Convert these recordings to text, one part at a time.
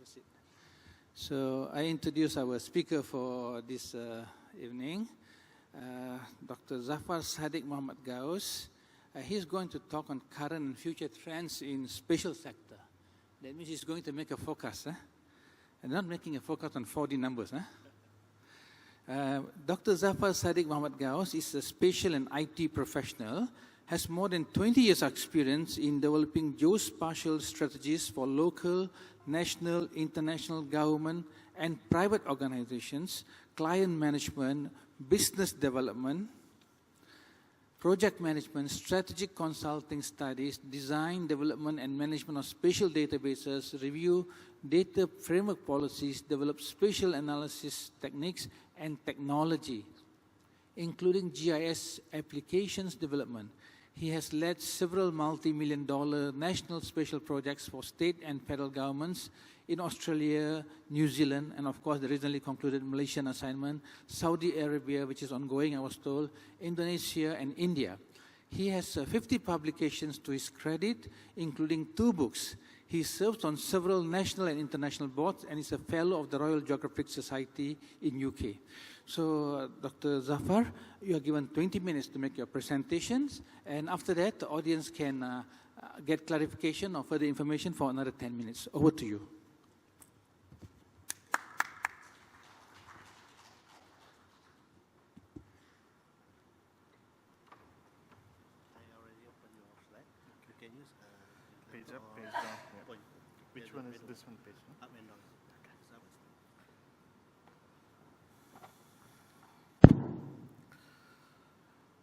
seat. So I introduce our speaker for this evening, Dr. Zaffar Sadiq Mohamed-Ghouse. He's going to talk on current and future trends in spatial sector. That means he's going to make a forecast, and not making a forecast on 4D numbers. Dr. Zaffar Sadiq Mohamed-Ghouse is a spatial and IT professional, has more than 20 years experience in developing geospatial strategies for local, national, international government and private organizations, client management, business development, project management, strategic consulting studies, design, development and management of spatial databases, review data framework policies, develop spatial analysis techniques and technology, including GIS applications development. He has led several multi-million-dollar national spatial projects for state and federal governments in Australia, New Zealand, and of course the recently concluded Malaysian assignment, Saudi Arabia, which is ongoing, I was told, Indonesia, and India. He has 50 publications to his credit, including 2 books. He serves on several national and international boards and is a fellow of the Royal Geographic Society in UK. So, Dr. Zaffar, you are given 20 minutes to make your presentations, and after that, the audience can get clarification or further information for another 10 minutes. Over to you. Page up, page down. Yeah. Which one is this one page? No? Up and down.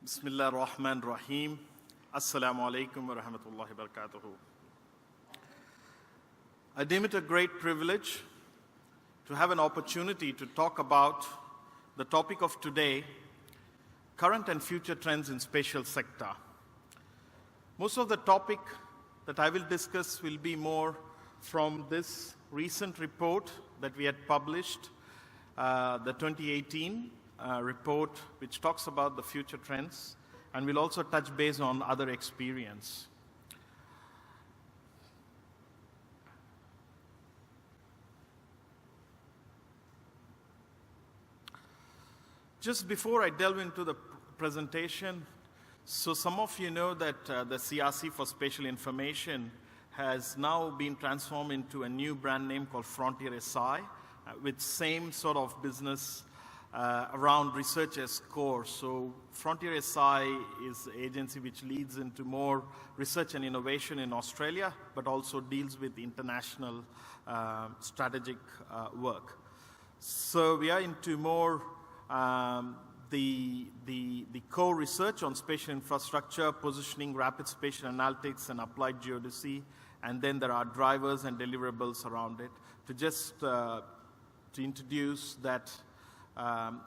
Bismillah ar-Rahman ar-Rahim. Assalamu alaikum wa rahmatullahi wa barakatuhu. I deem it a great privilege to have an opportunity to talk about the topic of today, current and future trends in spatial sector. Most of the topic that I will discuss will be more from this recent report that we had published, the 2018 report, which talks about the future trends, and we'll also touch base on other experience. Just before I delve into the presentation, so some of you know that the CRC for Spatial Information has now been transformed into a new brand name called Frontier SI, with same sort of business around research as core. So Frontier SI is the agency which leads into more research and innovation in Australia, but also deals with international strategic work. So we are into more the core research on spatial infrastructure, positioning, rapid spatial analytics, and applied geodesy, and then there are drivers and deliverables around it. To just to introduce that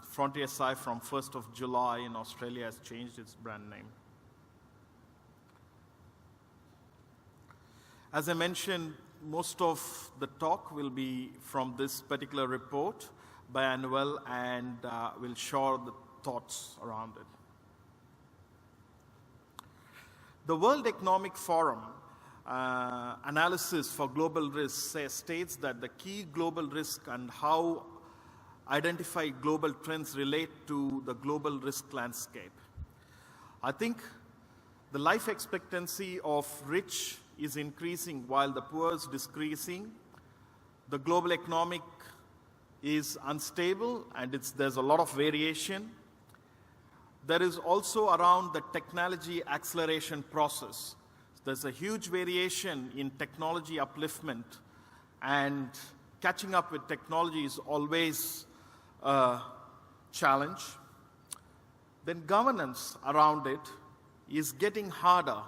Frontier SI from 1st of July in Australia has changed its brand name. As I mentioned, most of the talk will be from this particular report by Annual, and we'll share the thoughts around it. The World Economic Forum analysis for global risks states that the key global risk and how identified global trends relate to the global risk landscape. I think the life expectancy of rich is increasing while the poor is decreasing. The global economic is unstable and there's a lot of variation. There is also around the technology acceleration process. There's a huge variation in technology upliftment, and catching up with technology is always a challenge. Then governance around it is getting harder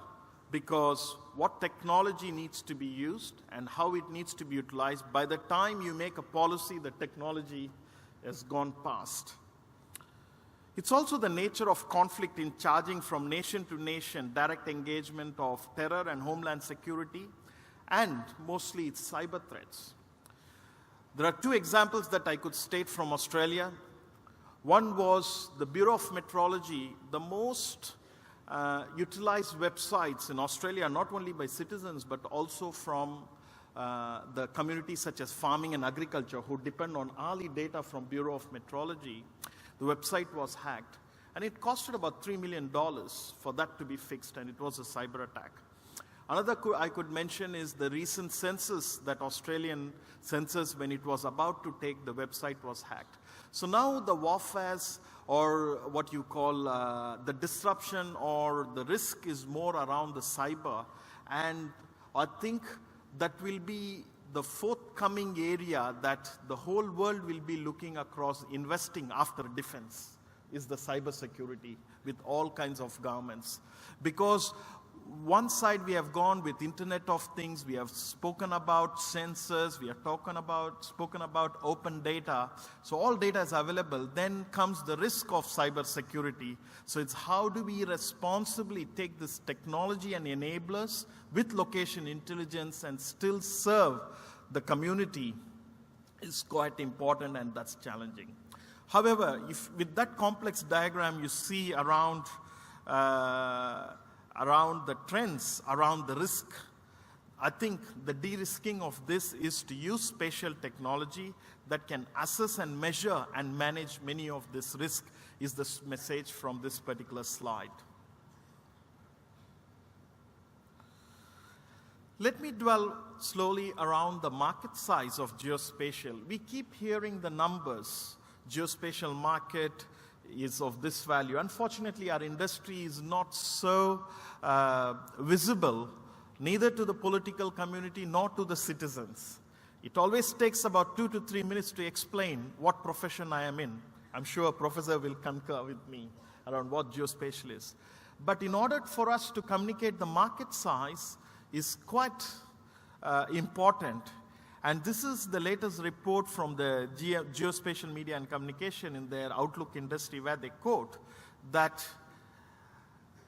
because what technology needs to be used and how it needs to be utilized, by the time you make a policy, the technology has gone past. It's also the nature of conflict in charging from nation to nation, direct engagement of terror and homeland security, and mostly it's cyber threats. There are 2 examples that I could state from Australia. One was the Bureau of Meteorology, the most utilized websites in Australia, not only by citizens, but also from the communities such as farming and agriculture who depend on hourly data from Bureau of Metrology, the website was hacked. And it costed about $3 million for that to be fixed, and it was a cyber attack. Another I could mention is the recent census, that Australian census, when it was about to take, the website was hacked. So now the warfares, or what you call the disruption or the risk, is more around the cyber. And I think that will be the forthcoming area that the whole world will be looking across, investing after defense, is the cyber security with all kinds of governments. Because one side we have gone with Internet of Things, we have spoken about sensors, we have spoken about open data. So all data is available. Then comes the risk of cyber security. So it's how do we responsibly take this technology and enablers with location intelligence and still serve the community is quite important, and that's challenging. However, if with that complex diagram you see around the trends, around the risk, I think the de-risking of this is to use spatial technology that can assess and measure and manage many of this risk, is the message from this particular slide. Let me dwell slowly around the market size of geospatial. We keep hearing the numbers. Geospatial market is of this value. Unfortunately, our industry is not so visible, neither to the political community nor to the citizens. It always takes about 2 to 3 minutes to explain what profession I am in. I'm sure a professor will concur with me around what geospatial is. But in order for us to communicate the market size is quite important. And this is the latest report from the Geospatial Media and Communication in their Outlook industry, where they quote that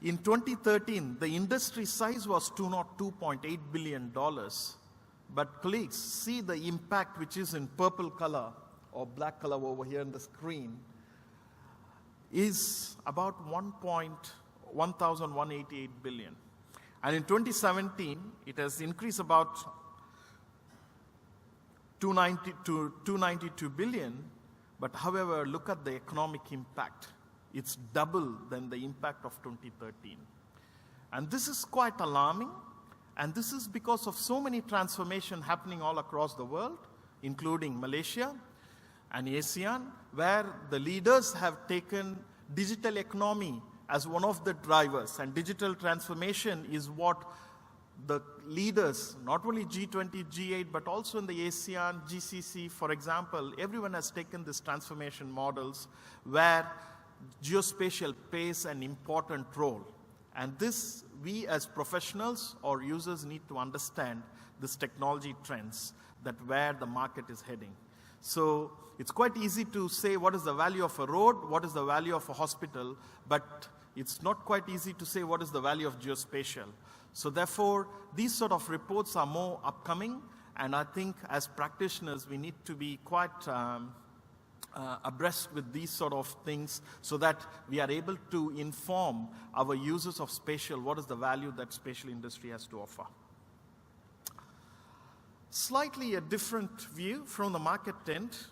in 2013, the industry size was $202.8 billion. But colleagues, see the impact which is in purple color or black color over here on the screen is about 1,188 billion. And in 2017, it has increased about 292 billion, but however, look at the economic impact. It's double than the impact of 2013. And this is quite alarming, and this is because of so many transformations happening all across the world, including Malaysia and ASEAN, where the leaders have taken digital economy as one of the drivers, and digital transformation is what the leaders, not only G20, G8, but also in the ASEAN, GCC, for example, everyone has taken these transformation models where geospatial plays an important role. And this, we as professionals or users need to understand this technology trends, that where the market is heading. So it's quite easy to say what is the value of a road, what is the value of a hospital, but it's not quite easy to say what is the value of geospatial. So therefore, these sort of reports are more upcoming, and I think as practitioners, we need to be quite abreast with these sort of things so that we are able to inform our users of spatial what is the value that spatial industry has to offer. Slightly a different view from the market tent.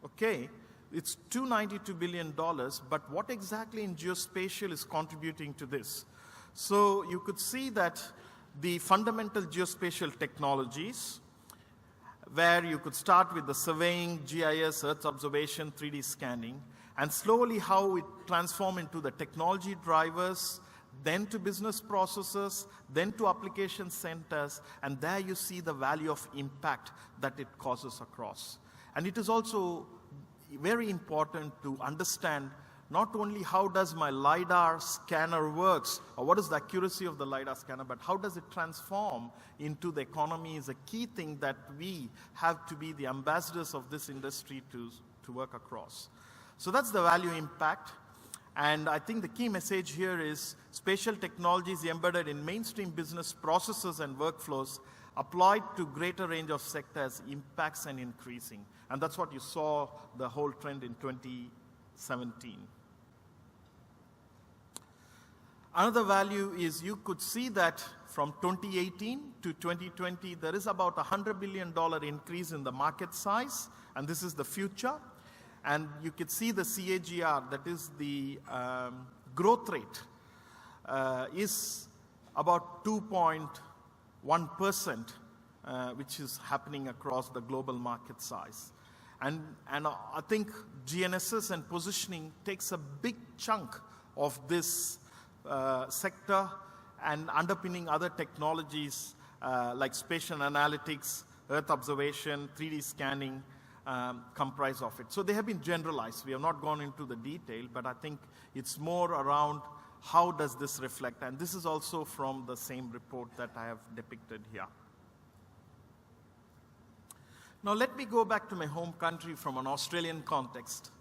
Okay, it's $292 billion, but what exactly in geospatial is contributing to this? So you could see that the fundamental geospatial technologies, where you could start with the surveying, GIS, Earth observation, 3D scanning, and slowly how it transformed into the technology drivers, then to business processes, then to application centers, and there you see the value of impact that it causes across. And it is also very important to understand not only how does my LiDAR scanner works, or what is the accuracy of the LiDAR scanner, but how does it transform into the economy is a key thing that we have to be the ambassadors of this industry to work across. So that's the value impact. And I think the key message here is spatial technologies embedded in mainstream business processes and workflows applied to greater range of sectors impacts and increasing. And that's what you saw the whole trend in 2017. Another value is you could see that from 2018 to 2020, there is about $100 billion increase in the market size, and this is the future. And you could see the CAGR, that is the growth rate, is about 2.1%, which is happening across the global market size. And I think GNSS and positioning takes a big chunk of this sector, and underpinning other technologies like spatial analytics, Earth observation, 3D scanning comprise of it. So they have been generalized. We have not gone into the detail, but I think it's more around how does this reflect. And this is also from the same report that I have depicted here. Now let me go back to my home country from an Australian context.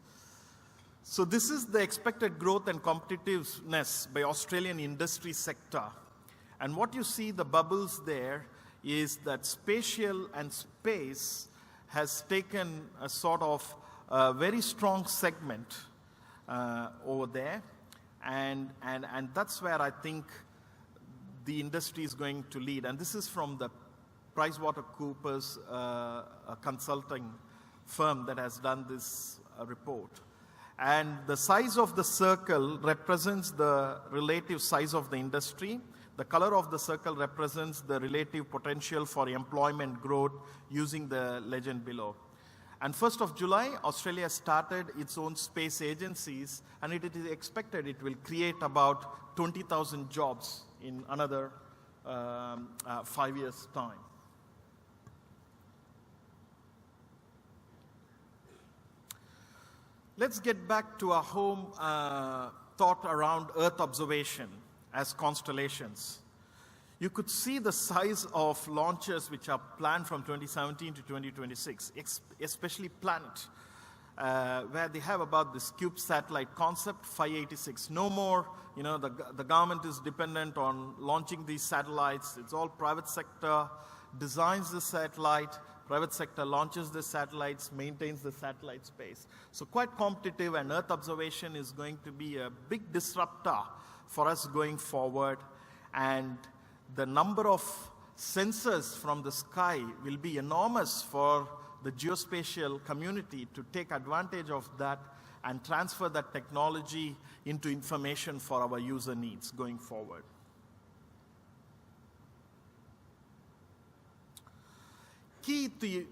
So this is the expected growth and competitiveness by Australian industry sector. And what you see, the bubbles there, is that spatial and space has taken a sort of very strong segment over there. And that's where I think the industry is going to lead. And this is from the PricewaterhouseCoopers a consulting firm that has done this report. And the size of the circle represents the relative size of the industry. The color of the circle represents the relative potential for employment growth using the legend below. And 1st of July, Australia started its own space agencies, and it is expected it will create about 20,000 jobs in another 5 years' time. Let's get back to our home thought around Earth observation as constellations. You could see the size of launches which are planned from 2017 to 2026, especially Planet, where they have about this cube satellite concept, 586. No more, the government is dependent on launching these satellites. It's all private sector designs the satellite. Private sector launches the satellites, maintains the satellite space. So quite competitive, and Earth observation is going to be a big disruptor for us going forward. And the number of sensors from the sky will be enormous for the geospatial community to take advantage of that and transfer that technology into information for our user needs going forward. Key to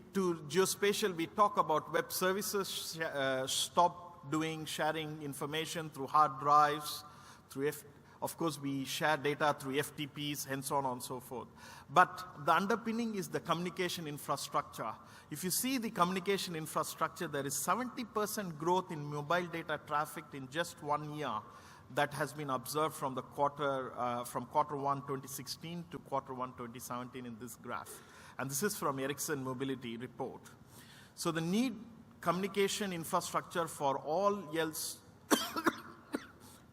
geospatial, we talk about web services, stop doing sharing information through hard drives, of course we share data through FTPs, and so on and so forth. But the underpinning is the communication infrastructure. If you see the communication infrastructure, there is 70% growth in mobile data traffic in just 1 year that has been observed from the quarter 1 2016 to quarter 1 2017 in this graph. And this is from Ericsson Mobility report. So the need communication infrastructure for all else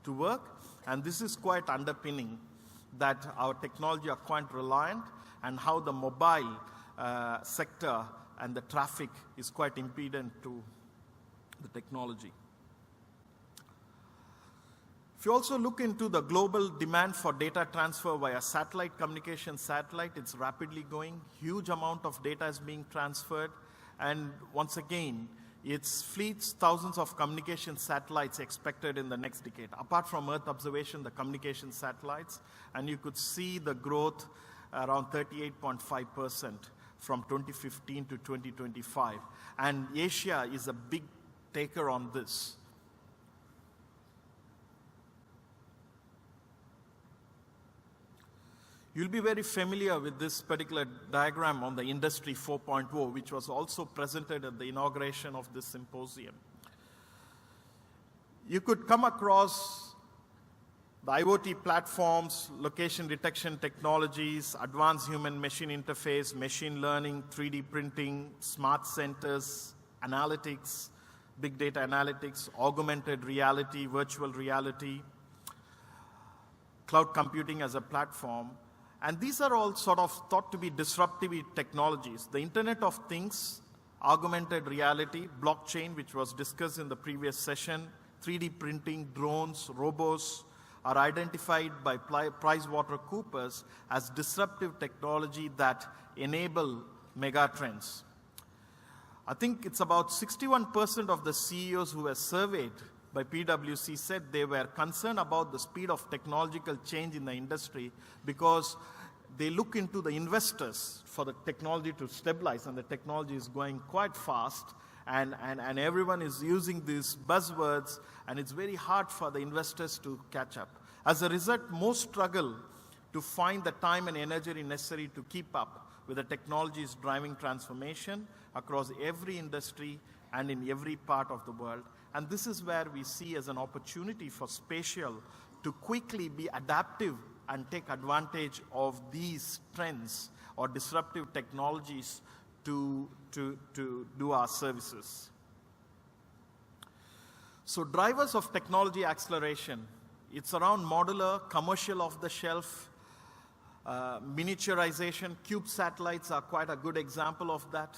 to work, and this is quite underpinning that our technology are quite reliant, and how the mobile sector and the traffic is quite impedant to the technology. If you also look into the global demand for data transfer via satellite communication, it's rapidly going. Huge amount of data is being transferred. And once again, it's fleets, thousands of communication satellites expected in the next decade. Apart from Earth observation, the communication satellites, and you could see the growth around 38.5% from 2015 to 2025. And Asia is a big taker on this. You'll be very familiar with this particular diagram on the Industry 4.0, which was also presented at the inauguration of this symposium. You could come across the IoT platforms, location detection technologies, advanced human-machine interface, machine learning, 3D printing, smart centers, analytics, big data analytics, augmented reality, virtual reality, cloud computing as a platform. And these are all sort of thought to be disruptive technologies. The Internet of Things, augmented reality, blockchain, which was discussed in the previous session, 3D printing, drones, robots are identified by PricewaterhouseCoopers as disruptive technology that enable megatrends. I think it's about 61% of the CEOs who were surveyed by PwC said they were concerned about the speed of technological change in the industry because they look into the investors for the technology to stabilize, and the technology is going quite fast, and everyone is using these buzzwords, and it's very hard for the investors to catch up. As a result, most struggle to find the time and energy necessary to keep up with the technologies driving transformation across every industry and in every part of the world. And this is where we see as an opportunity for Spatial to quickly be adaptive and take advantage of these trends or disruptive technologies to do our services. So drivers of technology acceleration, it's around modular, commercial off-the-shelf, miniaturization. Cube satellites are quite a good example of that.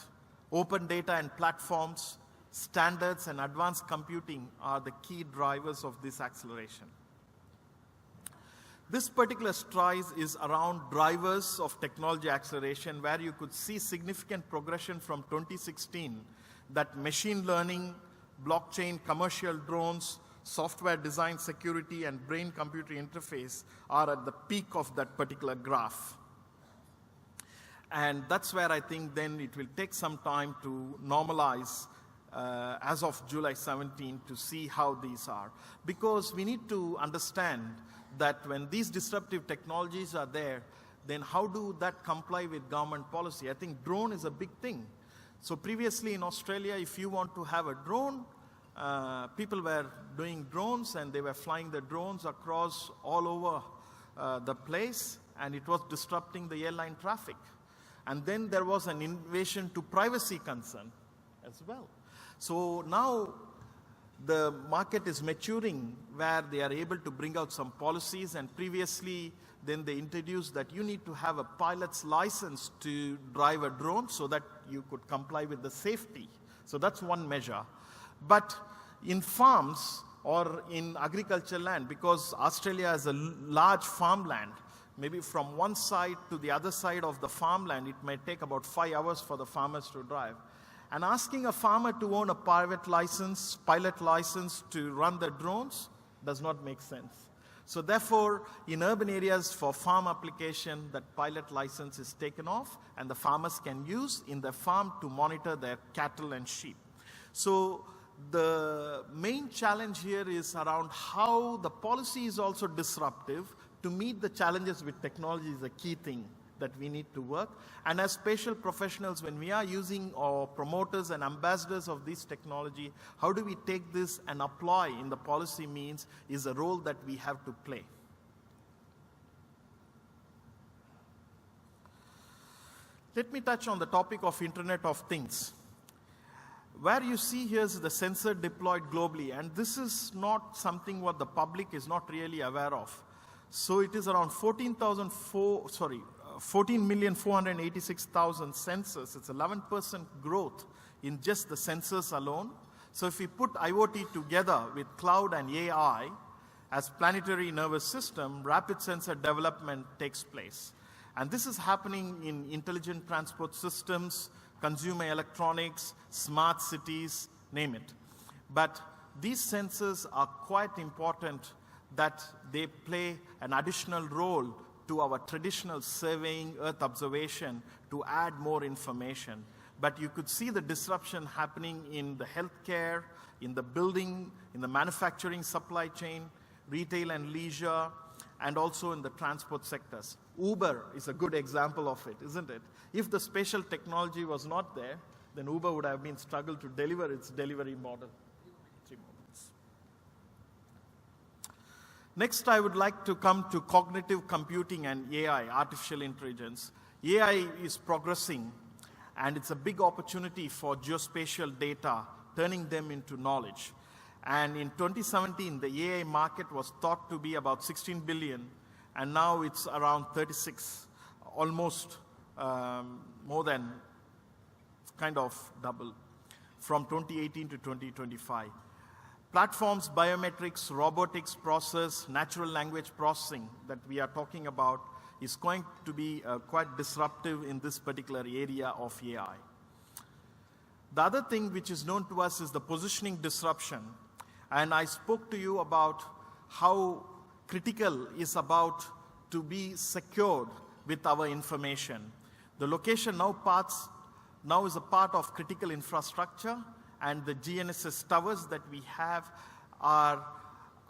Open data and platforms, standards and advanced computing are the key drivers of this acceleration. This particular slide is around drivers of technology acceleration, where you could see significant progression from 2016 that machine learning, blockchain, commercial drones, software design, security, and brain-computer interface are at the peak of that particular graph. And that's where I think then it will take some time to normalize as of July 17 to see how these are. Because we need to understand that when these disruptive technologies are there, then how do that comply with government policy? I think drone is a big thing. So previously in Australia, if you want to have a drone, people were doing drones and they were flying the drones across all over the place, and it was disrupting the airline traffic. And then there was an invasion to privacy concern as well. So now the market is maturing where they are able to bring out some policies, and previously then they introduced that you need to have a pilot's license to drive a drone so that you could comply with the safety. So that's one measure. But in farms or in agricultural land, because Australia is a large farmland, maybe from one side to the other side of the farmland, it may take about 5 hours for the farmers to drive. And asking a farmer to own a pilot license to run the drones does not make sense. So therefore, in urban areas for farm application, that pilot license is taken off, and the farmers can use in their farm to monitor their cattle and sheep. So the main challenge here is around how the policy is also disruptive. To meet the challenges with technology is a key thing that we need to work. And as spatial professionals, when we are using or promoters and ambassadors of this technology, how do we take this and apply in the policy means is a role that we have to play. Let me touch on the topic of Internet of Things. Where you see here is the sensor deployed globally, and this is not something what the public is not really aware of. So it is around 14,486,000 sensors. It's 11% growth in just the sensors alone. So if we put IoT together with cloud and AI as planetary nervous system, rapid sensor development takes place. And this is happening in intelligent transport systems, consumer electronics, smart cities, name it. But these sensors are quite important that they play an additional role to our traditional surveying, Earth observation, to add more information. But you could see the disruption happening in the healthcare, in the building, in the manufacturing supply chain, retail and leisure, and also in the transport sectors. Uber is a good example of it, isn't it? If the spatial technology was not there, then Uber would have been struggled to deliver its delivery model. 3 moments. Next, I would like to come to cognitive computing and AI, artificial intelligence. AI is progressing, and it's a big opportunity for geospatial data, turning them into knowledge. And in 2017, the AI market was thought to be about 16 billion, and now it's around 36, almost more than kind of double from 2018 to 2025. Platforms, biometrics, robotics process, natural language processing that we are talking about is going to be quite disruptive in this particular area of AI. The other thing which is known to us is the positioning disruption. And I spoke to you about how critical is about to be secured with our information. The location now is a part of critical infrastructure, and the GNSS towers that we have are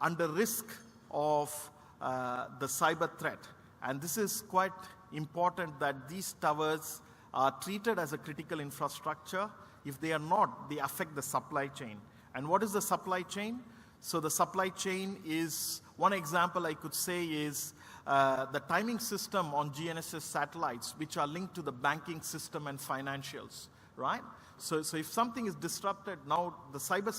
under risk of the cyber threat. And this is quite important that these towers are treated as a critical infrastructure. If they are not, they affect the supply chain. And what is the supply chain? So the supply chain is, one example I could say is the timing system on GNSS satellites, which are linked to the banking system and financials, right? So if something is disrupted, now the cyber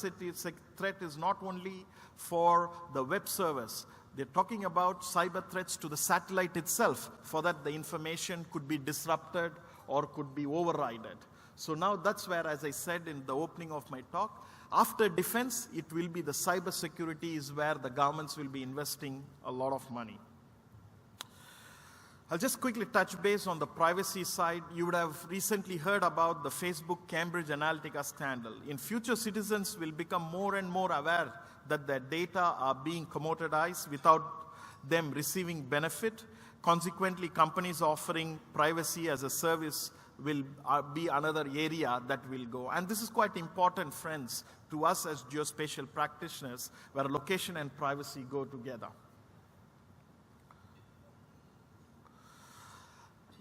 threat is not only for the web service. They're talking about cyber threats to the satellite itself, for that the information could be disrupted or could be overridden. So now that's where, as I said in the opening of my talk, after defense, it will be the cyber security is where the governments will be investing a lot of money. I'll just quickly touch base on the privacy side. You would have recently heard about the Facebook Cambridge Analytica scandal. In future, citizens will become more and more aware that their data are being commoditized without them receiving benefit. Consequently, companies offering privacy as a service will be another area that will go. And this is quite important, friends, to us as geospatial practitioners, where location and privacy go together.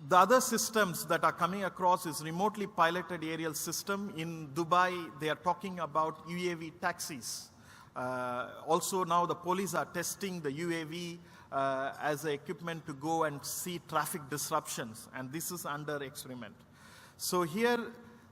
The other systems that are coming across is remotely piloted aerial system. In Dubai, they are talking about UAV taxis. Also now the police are testing the UAV as an equipment to go and see traffic disruptions, and this is under experiment. So here,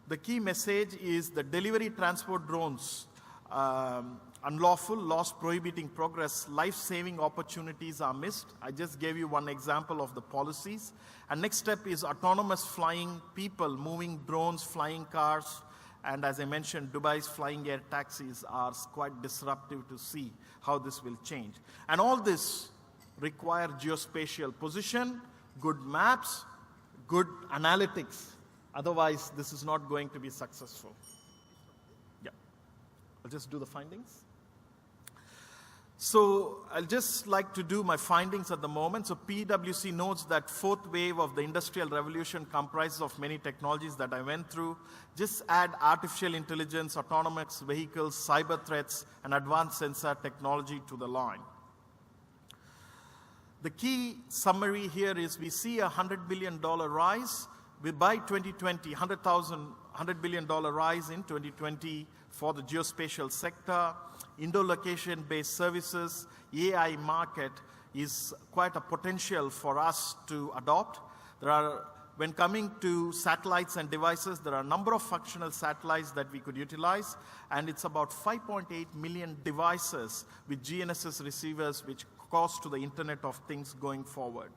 the key message is the delivery transport drones, unlawful, loss prohibiting progress, life-saving opportunities are missed. I just gave you one example of the policies. And next step is autonomous flying, people moving drones, flying cars, and as I mentioned, Dubai's flying air taxis are quite disruptive to see how this will change. And all this require geospatial position, good maps, good analytics. Otherwise, this is not going to be successful. Yeah, I'll just do the findings. So I'll just like to do my findings at the moment. So PwC notes that fourth wave of the industrial revolution comprises of many technologies that I went through. Just add artificial intelligence, autonomous vehicles, cyber threats, and advanced sensor technology to the line. The key summary here is we see a $100 billion rise. By 2020, $100 billion rise in 2020 for the geospatial sector. Indo-location-based services, AI market is quite a potential for us to adopt. When coming to satellites and devices, there are a number of functional satellites that we could utilize, and it's about 5.8 million devices with GNSS receivers which cost to the Internet of Things going forward.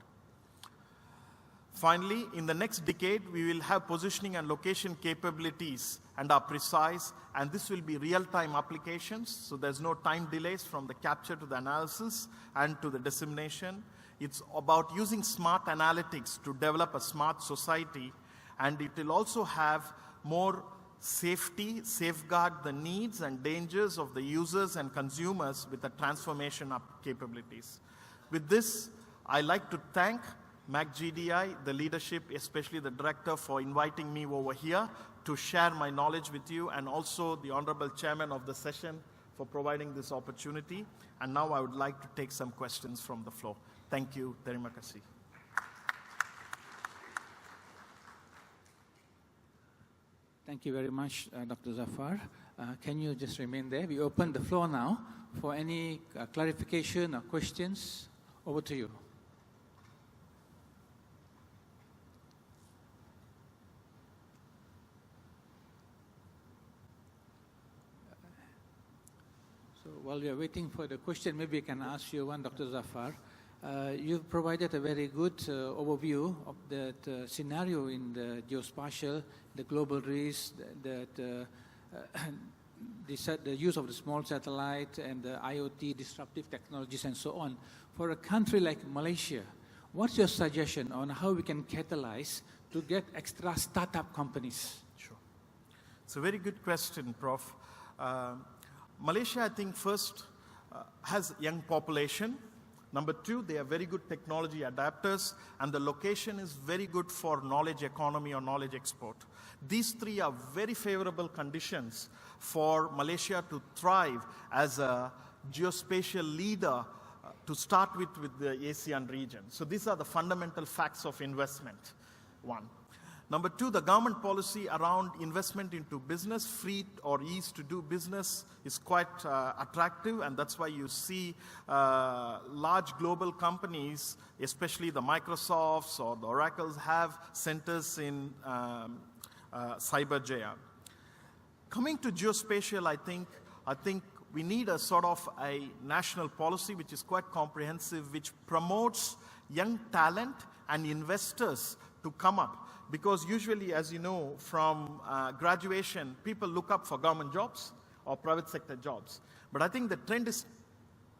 Finally, in the next decade, we will have positioning and location capabilities and are precise, and this will be real-time applications, so there's no time delays from the capture to the analysis and to the dissemination. It's about using smart analytics to develop a smart society, and it will also have more safety, safeguard the needs and dangers of the users and consumers with the transformation of capabilities. With this, I'd like to thank MACGDI, the leadership, especially the director, for inviting me over here to share my knowledge with you, and also the honorable chairman of the session for providing this opportunity. And now I would like to take some questions from the floor. Thank you. Terima kasih. Thank you very much, Dr. Zaffar. Can you just remain there? We open the floor now for any clarification or questions. Over to you. While we are waiting for the question, maybe I can ask you one, Dr. Zaffar. You've provided a very good overview of that scenario in the geospatial, the global risk, that the use of the small satellite and the IoT disruptive technologies and so on. For a country like Malaysia, what's your suggestion on how we can catalyze to get extra startup companies? Sure. It's a very good question, Prof. Malaysia, I think, first has young population. Number two, they are very good technology adapters, and the location is very good for knowledge economy or knowledge export. These three are very favorable conditions for Malaysia to thrive as a geospatial leader to start with the ASEAN region. So these are the fundamental facts of investment, one. Number two, the government policy around investment into business, free or ease to do business, is quite attractive, and that's why you see large global companies, especially the Microsofts or the Oracles, have centers in Cyberjaya. Coming to geospatial, I think we need a sort of a national policy which is quite comprehensive, which promotes young talent and investors to come up. Because usually, as you know, from graduation, people look up for government jobs or private sector jobs. But I think the trend is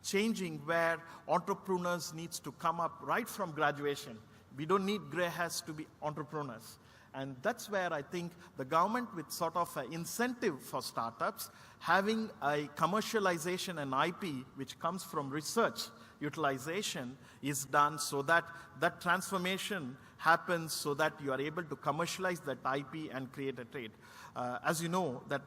changing where entrepreneurs needs to come up right from graduation. We don't need gray hairs to be entrepreneurs. And that's where I think the government, with sort of an incentive for startups, having a commercialization and IP which comes from research utilization is done so that that transformation happens so that you are able to commercialize that IP and create a trade. As you know, that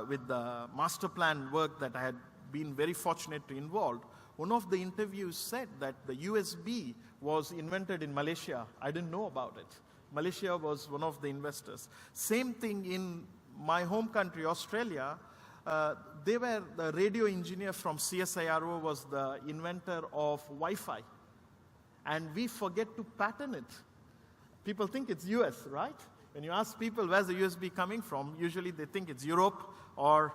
with the master plan work that I had been very fortunate to involve, one of the interviews said that the USB was invented in Malaysia. I didn't know about it. Malaysia was one of the investors. Same thing in my home country, Australia. They were the radio engineer from CSIRO was the inventor of Wi-Fi. And we forget to patent it. People think it's US, right? When you ask people where's the USB coming from, usually they think it's Europe or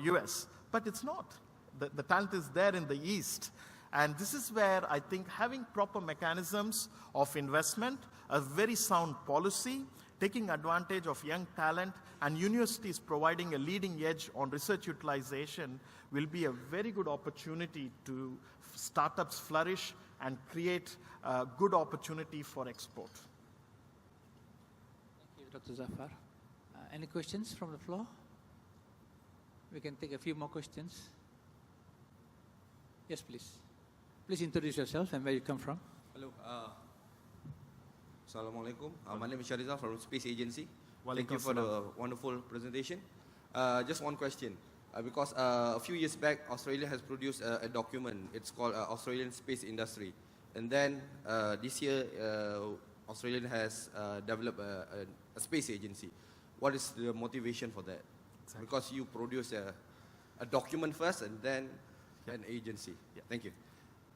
US. But it's not. The talent is there in the East. And this is where I think having proper mechanisms of investment, a very sound policy, taking advantage of young talent, and universities providing a leading edge on research utilization will be a very good opportunity to startups flourish and create a good opportunity for export. Thank you, Dr. Zaffar. Any questions from the floor? We can take a few more questions. Yes, please. Please introduce yourself and where you come from. Hello. Assalamualaikum. My name is Sharizal from Space Agency. Thank you for the wonderful presentation. Just one question. Because a few years back, Australia has produced a document. It's called Australian Space Industry. And then this year, Australia has developed a space agency. What is the motivation for that? Exactly. Because you produce a document first and then an agency. Yeah. Thank you.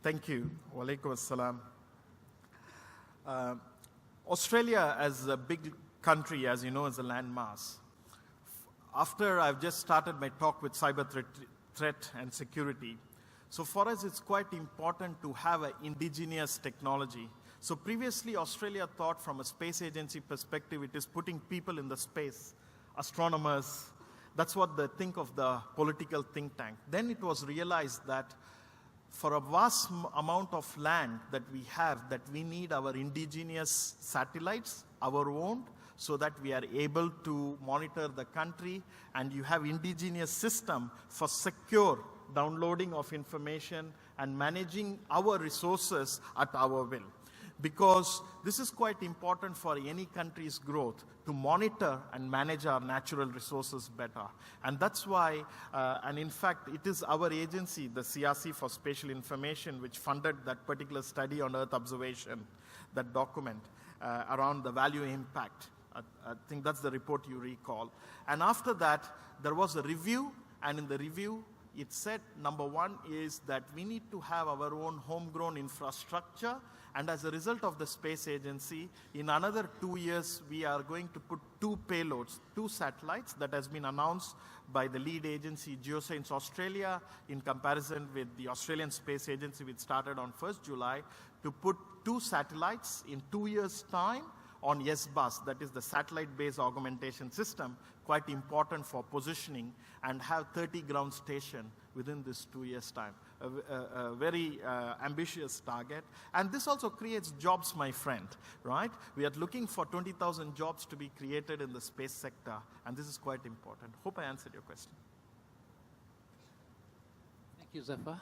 Thank you. Walaikum assalam. Australia, as a big country, as you know, is a landmass. After I've just started my talk with cyber threat and security, so for us it's quite important to have an indigenous technology. So previously Australia thought from a space agency perspective it is putting people in the space, astronomers. That's what they think of the political think tank. Then it was realized that for a vast amount of land that we have, that we need our indigenous satellites, our own, so that we are able to monitor the country, and you have indigenous system for secure downloading of information and managing our resources at our will. Because this is quite important for any country's growth, to monitor and manage our natural resources better. And that's why, and in fact, it is our agency, the CRC for Spatial Information, which funded that particular study on Earth observation, that document around the value impact. I think that's the report you recall. And after that, there was a review, and in the review, it said, number one is that we need to have our own homegrown infrastructure, and as a result of the space agency, in another 2 years, we are going to put 2 payloads, 2 satellites that has been announced by the lead agency, Geoscience Australia, in comparison with the Australian Space Agency, which started on 1st July, to put 2 satellites in 2 years' time on YesBus, that is the satellite-based augmentation system, quite important for positioning, and have 30 ground station within this 2 years' time. A very ambitious target. And this also creates jobs, my friend, right? We are looking for 20,000 jobs to be created in the space sector, and this is quite important. Hope I answered your question. Thank you, Zaffar.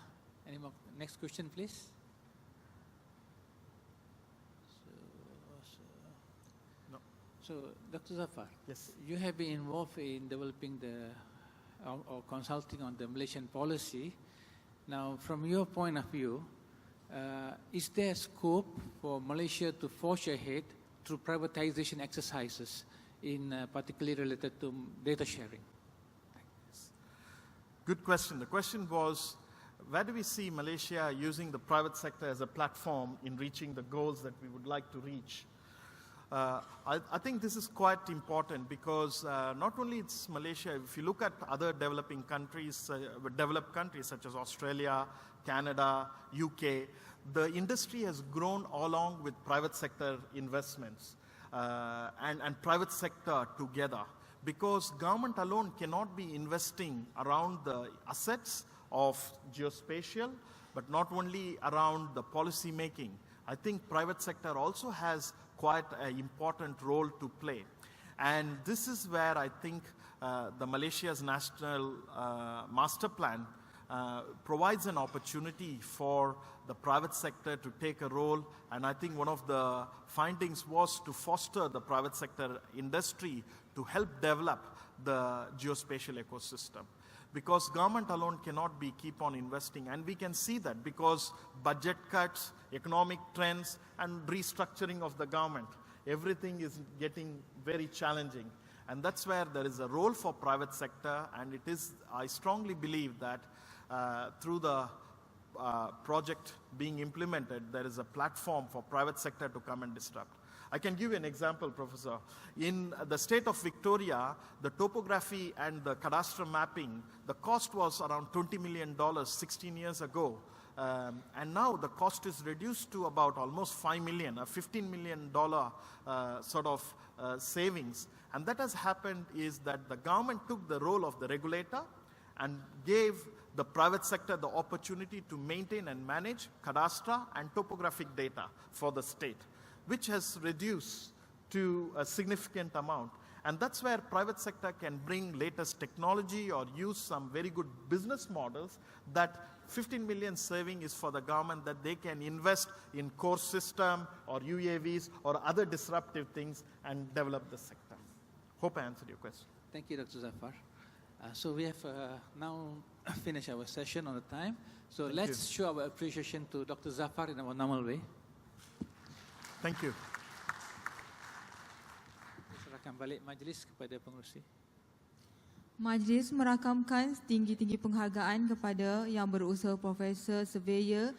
Any more? Next question, please. So, Dr. Zaffar, yes, you have been involved in developing or consulting on the Malaysian policy. Now, from your point of view, is there scope for Malaysia to forge ahead through privatization exercises, particularly related to data sharing? Good question. The question was, where do we see Malaysia using the private sector as a platform in reaching the goals that we would like to reach? I think this is quite important because not only it's Malaysia, if you look at other developing countries, developed countries such as Australia, Canada, UK, the industry has grown along with private sector investments and private sector together, because government alone cannot be investing around the assets of geospatial, but not only around the policy making. I think private sector also has quite an important role to play. And this is where I think the Malaysia's national master plan provides an opportunity for the private sector to take a role. And I think one of the findings was to foster the private sector industry to help develop the geospatial ecosystem. Because government alone cannot keep on investing. And we can see that because budget cuts, economic trends, and restructuring of the government, everything is getting very challenging. And that's where there is a role for private sector. And it is, I strongly believe that through the project being implemented, there is a platform for private sector to come and disrupt. I can give you an example, Professor. In the state of Victoria, the topography and the cadastral mapping, the cost was around $20 million 16 years ago. And now the cost is reduced to about almost $5 million, a $15 million sort of savings. And that has happened is that the government took the role of the regulator and gave the private sector the opportunity to maintain and manage cadastral and topographic data for the state, which has reduced to a significant amount. And that's where private sector can bring latest technology or use some very good business models. That 15 million saving is for the government, that they can invest in core system or UAVs or other disruptive things and develop the sector. Hope I answered your question. Thank you, Dr. Zaffar. So we have now finished our session on the time. So let's show our appreciation to Dr. Zaffar in our normal way. Thank you. Serahkan balik majlis kepada pengerusi. Majlis merakamkan setinggi-tinggi penghargaan kepada Yang Berusaha Profesor Surveyor